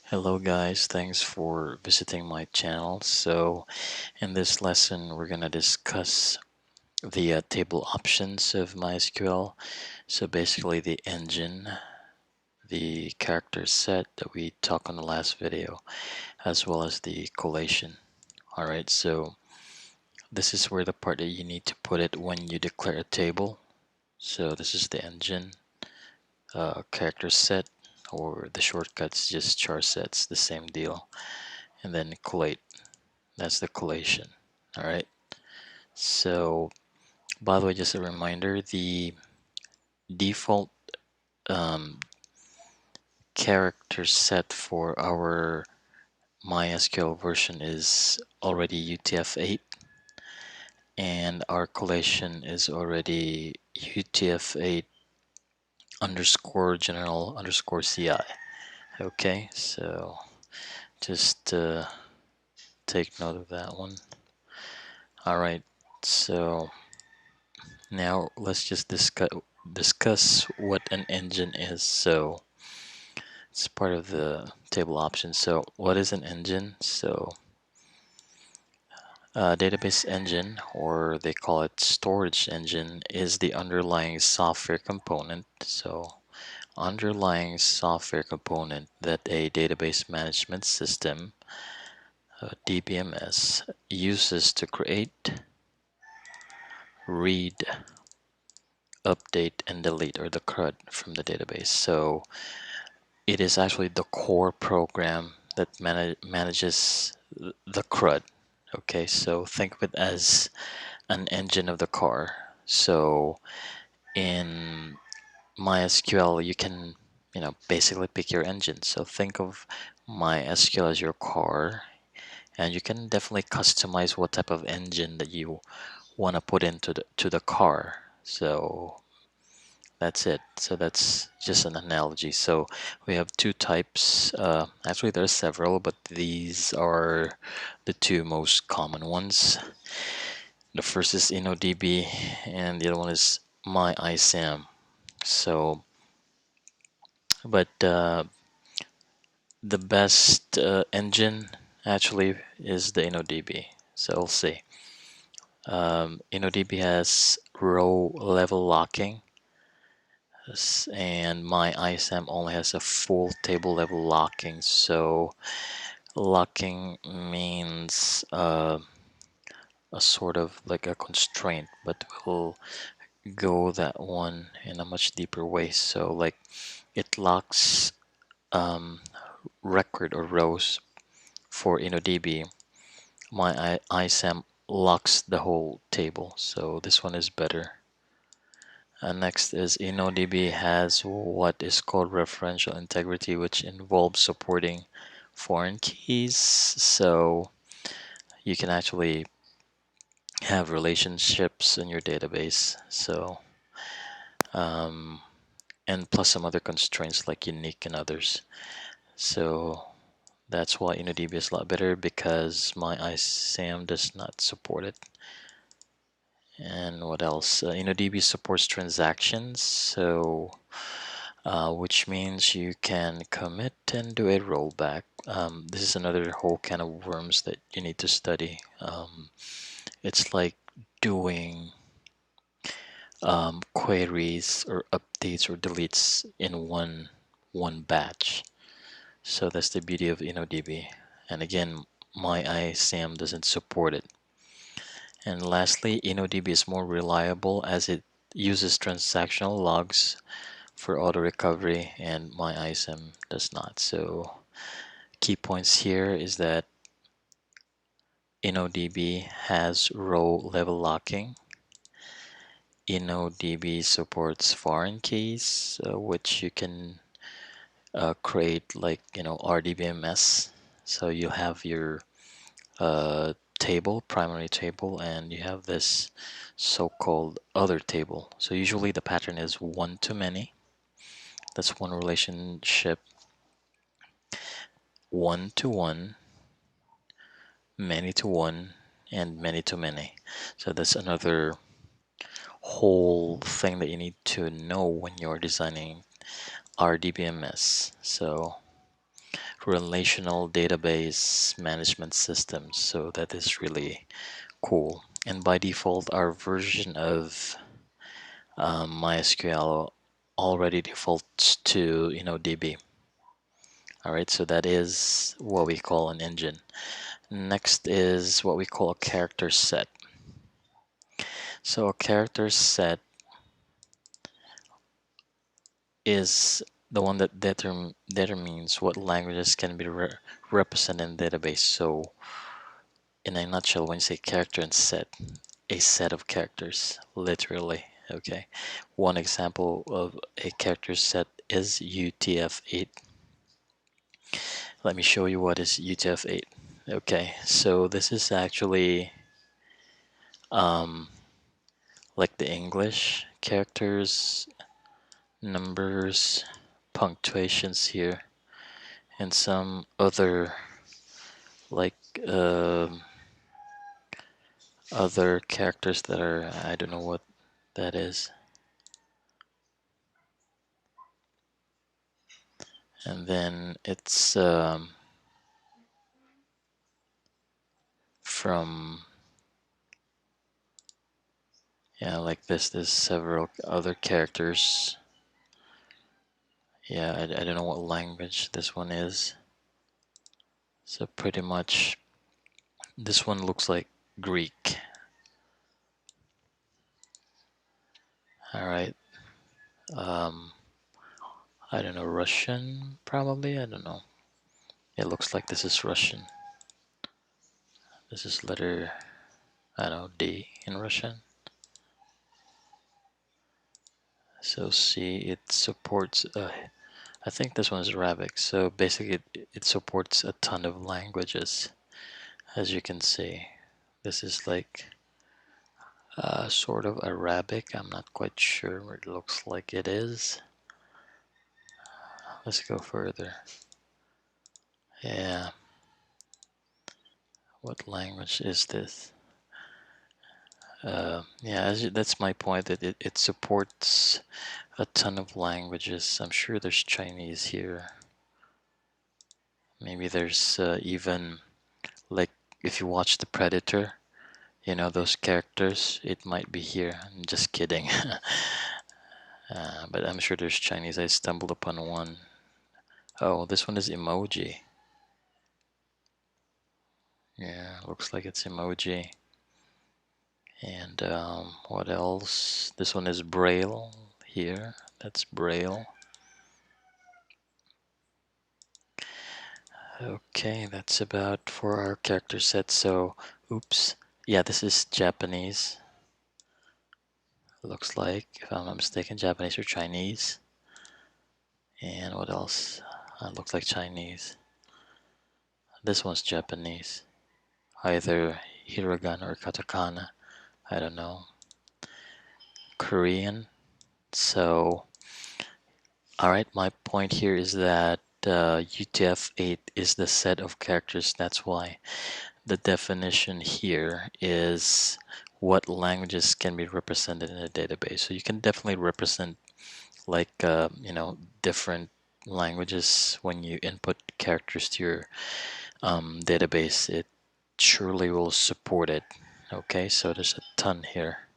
Hello guys, thanks for visiting my channel. So in this lesson we're going to discuss the table options of MySQL. So basically the engine, the character set that we talked on the last video, as well as the collation. Alright, so this is where the part that you need to put it when you declare a table. So this is the engine, character set, or the shortcuts just char sets, the same deal. And then collate. That's the collation. All right. So, by the way, just a reminder, the default character set for our MySQL version is already UTF-8, and our collation is already UTF-8 underscore general underscore CI. Okay, so just take note of that one. All right, so now let's just discuss what an engine is. So it's part of the table options. So what is an engine? So database engine, or they call it storage engine, is the underlying software component. So underlying software component that a database management system, DBMS, uses to create, read, update, and delete, or the CRUD, from the database. So it is actually the core program that manages the CRUD. Okay, so think of it as an engine of the car. So in MySQL, you can, basically pick your engine. So think of MySQL as your car, and you can definitely customize what type of engine that you want to put into the car. So that's it. So that's just an analogy. So we have two types. Actually, there are several, but these are the two most common ones. The first is InnoDB, and the other one is MyISAM. So, but the best engine actually is the InnoDB. So we'll see. InnoDB has row level locking, and MyISAM only has a full table level locking. So locking means a sort of like a constraint, but we'll go that one in a much deeper way. So like it locks record or rows for InnoDB. MyISAM locks the whole table, so this one is better. Next is InnoDB has what is called referential integrity, which involves supporting foreign keys. So you can actually have relationships in your database. So and plus some other constraints like unique and others. So that's why InnoDB is a lot better, because MyISAM does not support it. And what else? InnoDB supports transactions, so which means you can commit and do a rollback. This is another whole can of worms that you need to study. It's like doing queries or updates or deletes in one batch. So that's the beauty of InnoDB. And again, MyISAM doesn't support it. And lastly, InnoDB is more reliable as it uses transactional logs for auto recovery, and MyISAM does not. So key points here is that InnoDB has row level locking. InnoDB supports foreign keys, which you can create like RDBMS. So you have your table, primary table, and you have this so-called other table. So usually the pattern is one to many. That's one relationship. One to one, many to one, and many to many. So that's another whole thing that you need to know when you're designing RDBMS. So relational database management system. So that is really cool. And by default, our version of MySQL already defaults to InnoDB. All right, so that is what we call an engine. Next is what we call a character set. So a character set is the one that determines what languages can be represented in the database. So in a nutshell, when you say character and set, a set of characters, literally. Okay, one example of a character set is UTF-8. Let me show you what is UTF-8. Okay, so this is actually like the English characters, numbers, punctuations here, and some other like other characters that are, I don't know what that is. And then it's from, yeah, like this. There's several other characters. Yeah, I don't know what language this one is. So pretty much this one looks like Greek. All right. I don't know, Russian probably. I don't know. It looks like this is Russian. This is letter, I don't know, D in Russian. So see, it supports, I think this one is Arabic. So basically it supports a ton of languages. As you can see, this is like sort of Arabic. I'm not quite sure what it looks like it is. Let's go further. Yeah. What language is this? Yeah, that's my point, that it supports a ton of languages. I'm sure there's Chinese here. Maybe there's even, like, if you watch The Predator, you know, those characters, it might be here. I'm just kidding. But I'm sure there's Chinese. I stumbled upon one. Oh, this one is emoji. Yeah, looks like it's emoji. And what else? This one is Braille here. That's Braille. Okay, that's about for our character set. So, oops. Yeah, this is Japanese. Looks like, if I'm not mistaken, Japanese or Chinese. And what else? Looks like Chinese. This one's Japanese. Either hiragana or katakana. I don't know. Korean. So, alright, my point here is that UTF-8 is the set of characters. That's why the definition here is what languages can be represented in a database. So you can definitely represent, like, you know, different languages when you input characters to your database. It surely will support it. Okay, so there's a ton here.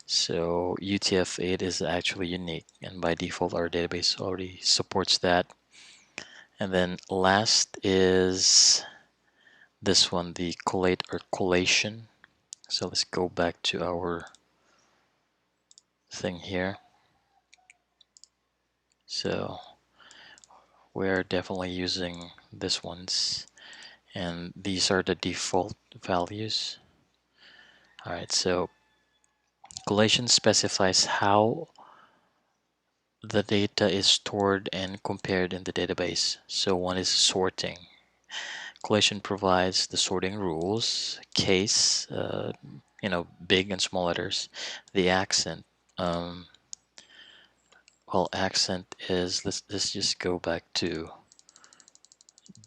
So UTF-8 is actually unique, and by default our database already supports that. And then last is this one, the collate or collation. So let's go back to our thing here. So we're definitely using this ones, and these are the default values. All right, so collation specifies how the data is stored and compared in the database. So one is sorting. Collation provides the sorting rules, case, you know, big and small letters, the accent. Well, accent is, let's just go back to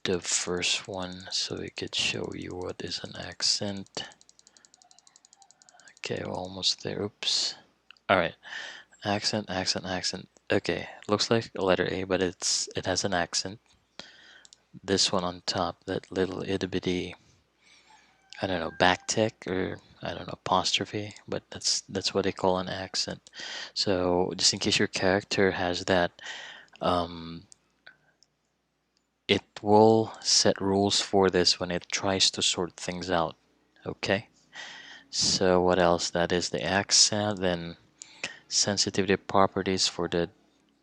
the first one so we could show you what is an accent. Okay, we're almost there. Oops. All right, accent. Okay, looks like a letter A, but it has an accent. this one on top, that little itty bitty, I don't know, backtick, or I don't know, apostrophe, but that's what they call an accent. So just in case your character has that, it will set rules for this when it tries to sort things out. Okay, so what else? That is the accent, then sensitivity properties for the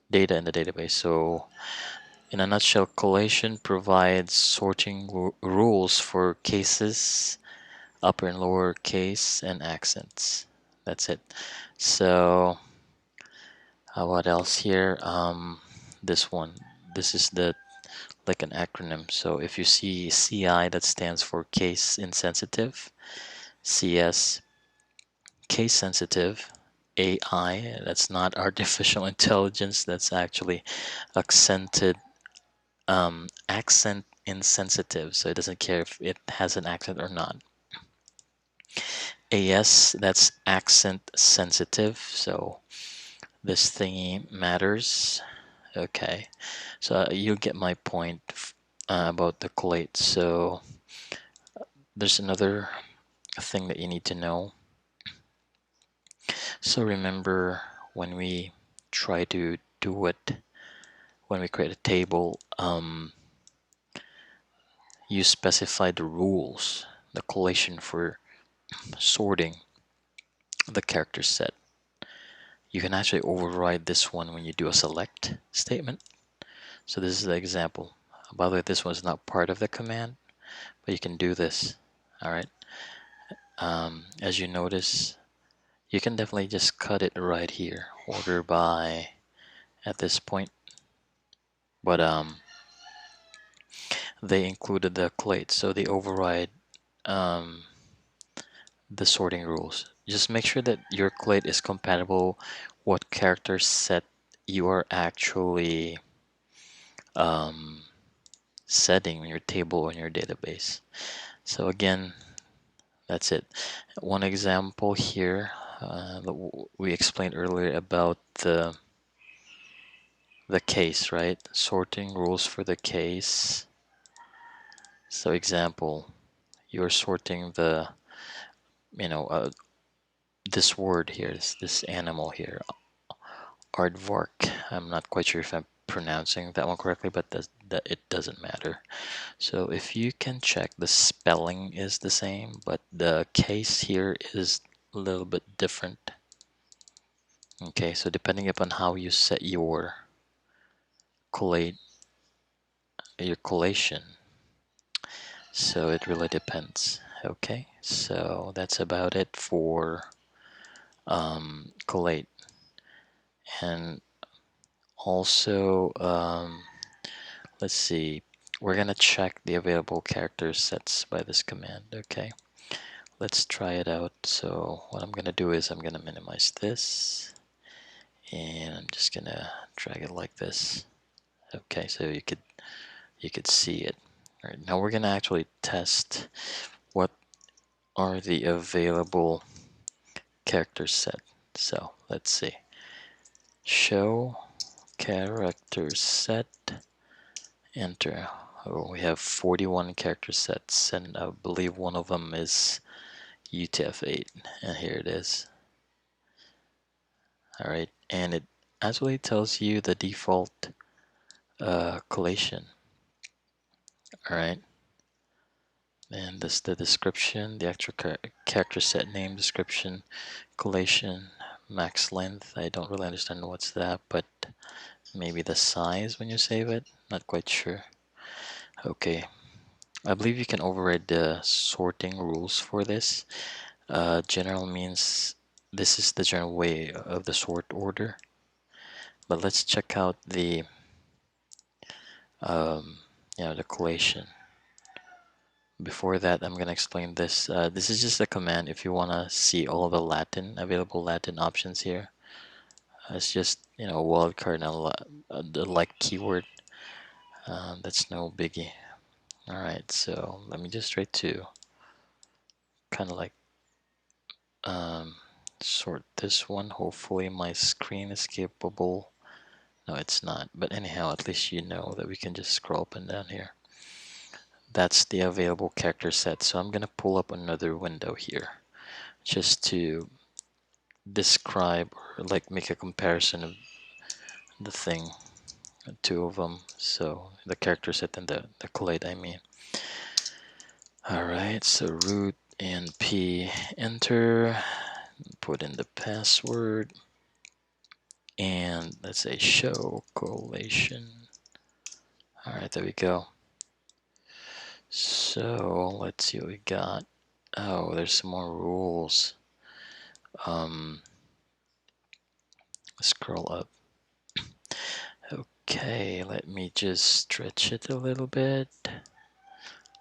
data in the database. So in a nutshell, collation provides sorting rules for cases, upper and lower case, and accents. That's it. So what else here? This one. This is the like an acronym. So if you see CI, that stands for case insensitive, CS, case sensitive, AI, that's not artificial intelligence, that's actually accented accent insensitive, so it doesn't care if it has an accent or not. AS, that's accent sensitive, so this thingy matters. Okay, so you get my point about the collate. So there's another thing that you need to know. So remember, when we try to do it, when we create a table, you specify the rules, the collation for sorting the character set. You can actually override this one when you do a select statement. So this is the example. By the way, this one's not part of the command, but you can do this. All right. As you notice, you can definitely just cut it right here, order by at this point. But they included the collate, so they override the sorting rules. Just make sure that your collate is compatible what character set you are actually setting in your table or in your database. So again, that's it. One example here, we explained earlier about the case, right? Sorting rules for the case. So example, you're sorting the, this word here, this animal here, aardvark. I'm not quite sure if I'm pronouncing that one correctly, but that it doesn't matter. So if you can check, the spelling is the same, but the case here is a little bit different. Okay, so depending upon how you set your collation, so it really depends. Okay, so that's about it for collate. And also, let's see, we're gonna check the available character sets by this command. Okay, let's try it out. So what I'm gonna do is I'm gonna minimize this, and I'm just gonna drag it like this. Okay, so you could see it. All right, now we're gonna actually test what are the available character set. So let's see, show character set, enter. Oh, we have 41 character sets, and I believe one of them is UTF-8, and here it is. All right, and it actually tells you the default collation. All right, and this the description, the actual character set name, description, collation, max length. I don't really understand what's that, but maybe the size when you save it. Not quite sure. Okay, I believe you can override the sorting rules for this. General means this is the general way of the sort order. But let's check out the the collation. Before that, I'm gonna explain this. This is just a command if you wanna see all the available Latin options here. It's just a wildcard and the like keyword. That's no biggie. All right, so let me just try to kind of like sort this one. Hopefully my screen is capable. No, it's not. But anyhow, at least you know that we can just scroll up and down here. that's the available character set. So I'm gonna pull up another window here just to describe or like make a comparison of the thing, two of them. So the character set and the collate, I mean. All right, so root and p, enter, put in the password, and let's say show collation. All right, there we go. So let's see what we got. Oh, there's some more rules. Scroll up. Okay, let me just stretch it a little bit.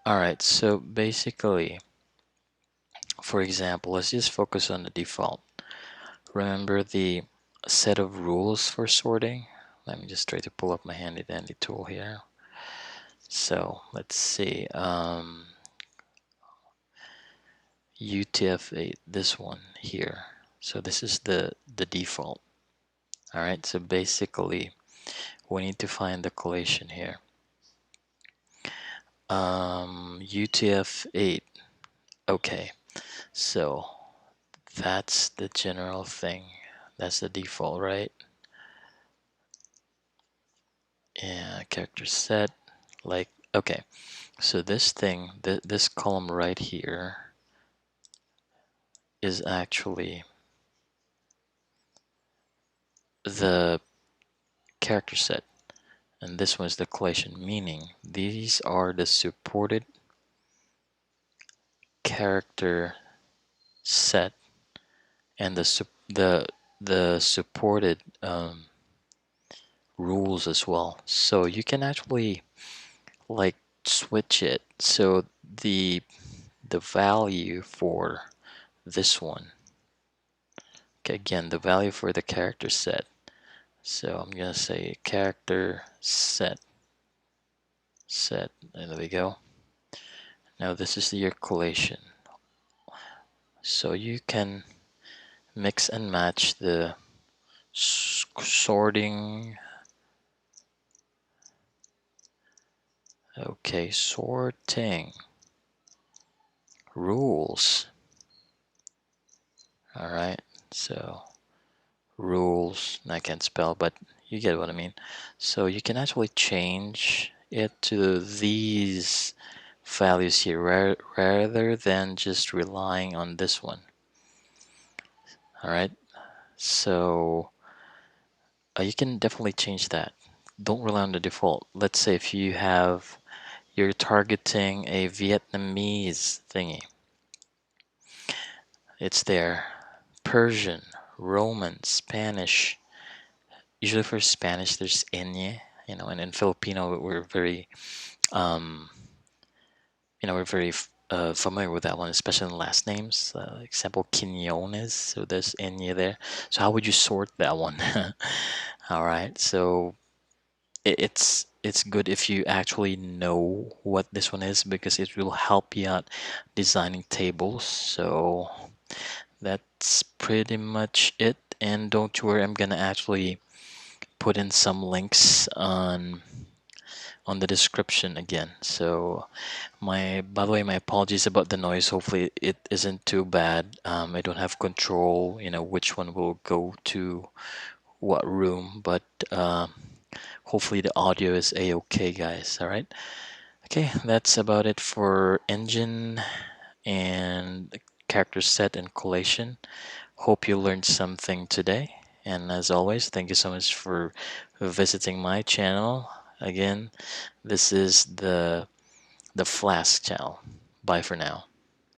All right, so basically, for example, let's just focus on the default. Remember the set of rules for sorting? Let me just try to pull up my handy dandy tool here. So let's see, UTF-8, this one here. So this is the default. All right, so basically we need to find the collation here. UTF-8. Okay, so that's the general thing. That's the default, right? Yeah, character set. Like, okay, so this thing, this column right here is actually the character set, and this one is the collation, meaning these are the supported character set and the supported rules as well. So you can actually like switch it. So the value for this one, okay, again, the value for the character set. So I'm gonna say character set, and there we go. Now this is your collation. So you can mix and match the sorting. Okay, sorting rules. All right, so rules, I can't spell, but you get what I mean. So you can actually change it to these values here rather than just relying on this one. All right, so you can definitely change that. Don't rely on the default. Let's say if you're targeting a Vietnamese thingy, it's there. Persian, Roman, Spanish. Usually for Spanish, there's ñ, and in Filipino, we're very, we're very familiar with that one, especially in last names. Example, Quiñones, so there's ñ there. So how would you sort that one? All right, so it's good if you actually know what this one is, because it will help you out designing tables. So that's pretty much it. And don't worry, I'm gonna actually put in some links on the description again. So by the way, my apologies about the noise. Hopefully it isn't too bad. I don't have control, which one will go to what room, but hopefully the audio is a-okay, guys. All right. Okay, that's about it for engine and character set and collation. Hope you learned something today. And as always, thank you so much for visiting my channel. Again, this is the Flask channel. Bye for now.